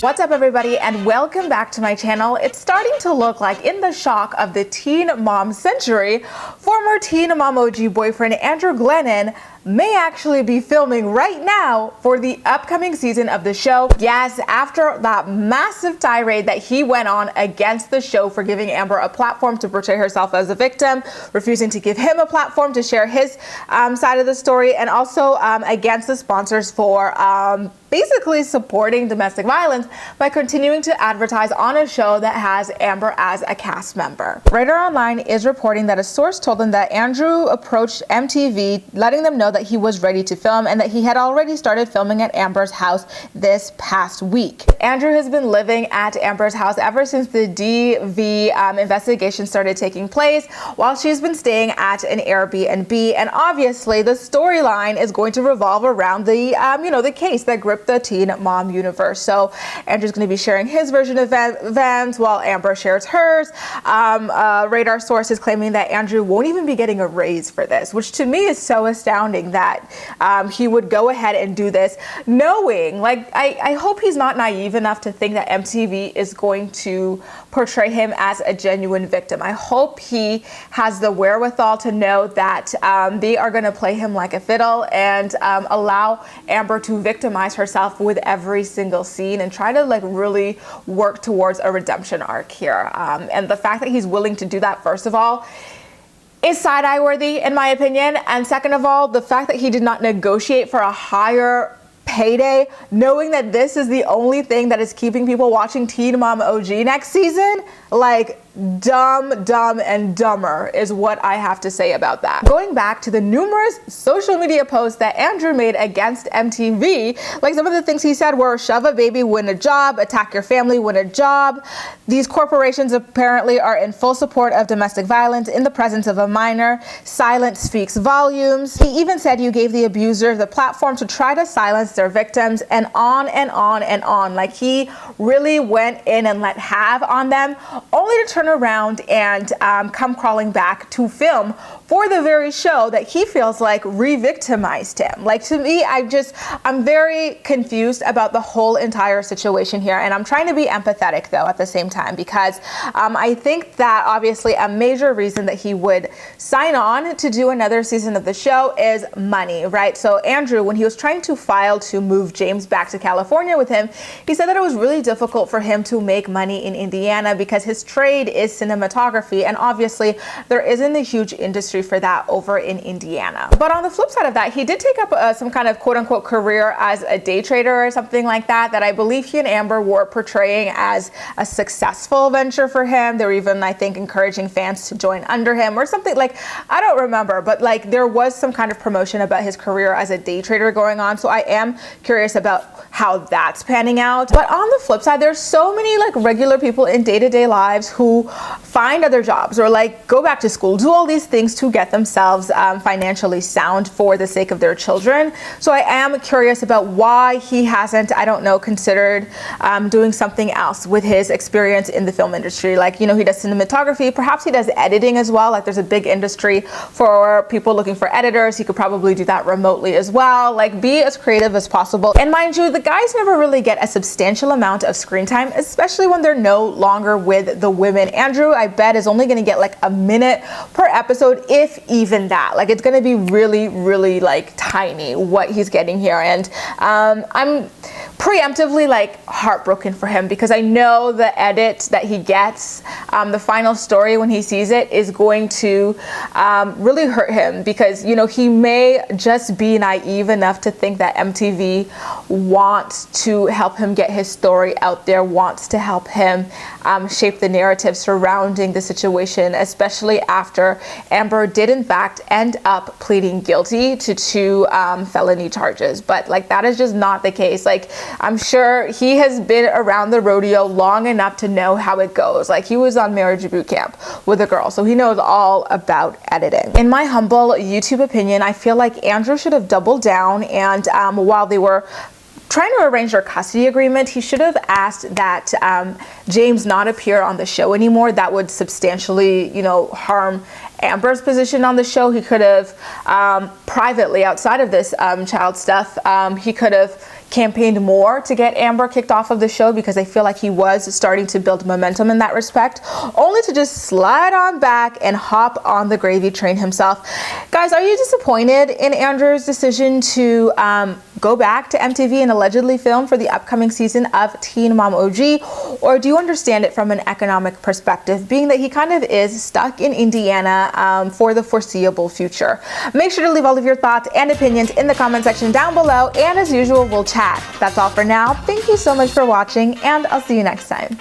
What's up, everybody, and welcome back to my channel. It's starting to look like, in the shock of the teen mom century, former teen mom OG boyfriend Andrew Glennon may actually be filming right now for the upcoming season of the show. Yes, after that massive tirade that he went on against the show for giving Amber a platform to portray herself as a victim, refusing to give him a platform to share his side of the story, and also against the sponsors for basically supporting domestic violence by continuing to advertise on a show that has Amber as a cast member. Radar Online is reporting that a source told them that Andrew approached MTV, letting them know that he was ready to film and that he had already started filming at Amber's house this past week. Andrew has been living at Amber's house ever since the DV investigation started taking place, while she's been staying at an Airbnb. And obviously the storyline is going to revolve around the the case that gripped the teen mom universe. So Andrew's going to be sharing his version of events while Amber shares hers. Radar source is claiming that Andrew won't even be getting a raise for this, which to me is so astounding that he would go ahead and do this, knowing, like, I hope he's not naive enough to think that MTV is going to portray him as a genuine victim. I hope he has the wherewithal to know that they are going to play him like a fiddle and allow Amber to victimize herself with every single scene and try to really work towards a redemption arc here. And the fact that he's willing to do that, first of all, is side-eye worthy in my opinion. And second of all, the fact that he did not negotiate for a higher payday, knowing that this is the only thing that is keeping people watching Teen Mom OG next season, like, dumb and dumber is what I have to say about that. Going back to the numerous social media posts that Andrew made against MTV, like, some of the things he said were shove a baby, win a job, attack your family, win a job. These corporations apparently are in full support of domestic violence in the presence of a minor. Silence speaks volumes. He even said you gave the abuser the platform to try to silence their victims, and on and on and on. Like, he really went in and let have on them, only to turn around and come crawling back to film for the very show that he feels like re-victimized him. Like, to me, I'm very confused about the whole entire situation here, and I'm trying to be empathetic though at the same time, because I think that obviously a major reason that he would sign on to do another season of the show is money, right? So Andrew, when he was trying to file to move James back to California with him, he said that it was really difficult for him to make money in Indiana because his trade is cinematography, and obviously there isn't a huge industry for that over in Indiana. But on the flip side of that, he did take up some kind of quote-unquote career as a day trader or something like that I believe he and Amber were portraying as a successful venture for him. They were even, I think, encouraging fans to join under him or something. Like, I don't remember, but like, there was some kind of promotion about his career as a day trader going on. So I am curious about how that's panning out. But on the flip side, there's so many like regular people in day-to-day lives who find other jobs or like go back to school, do all these things to get themselves financially sound for the sake of their children. So I am curious about why he hasn't, I don't know, considered doing something else with his experience in the film industry. Like, he does cinematography, perhaps he does editing as well. Like, there's a big industry for people looking for editors. He could probably do that remotely as well. Like, be as creative as possible. And mind you, the guys never really get a substantial amount of screen time, especially when they're no longer with the women. Andrew, I bet, is only gonna get like a minute per episode, if even that. Like, it's gonna be really like tiny what he's getting here. And I'm preemptively like heartbroken for him, because I know the edit that he gets, the final story when he sees it, is going to really hurt him, because he may just be naive enough to think that MTV wants to help him get his story out there, wants to help him shape the narrative surrounding the situation, especially after Amber did in fact end up pleading guilty to 2 felony charges. But like, that is just not the case. Like, I'm sure he has been around the rodeo long enough to know how it goes. Like, he was on marriage boot camp with a girl, so he knows all about editing. In my humble YouTube opinion, I feel like Andrew should have doubled down, and while they were trying to arrange their custody agreement, he should have asked that James not appear on the show anymore. That would substantially, harm Amber's position on the show. He could have privately, outside of this child stuff, he could have campaigned more to get Amber kicked off of the show, because I feel like he was starting to build momentum in that respect, only to just slide on back and hop on the gravy train himself. Guys, are you disappointed in Andrew's decision to go back to MTV and allegedly film for the upcoming season of Teen Mom OG, or do you understand it from an economic perspective, being that he kind of is stuck in Indiana for the foreseeable future? Make sure to leave all of your thoughts and opinions in the comment section down below, and as usual, we'll chat. That's all for now. Thank you so much for watching, and I'll see you next time.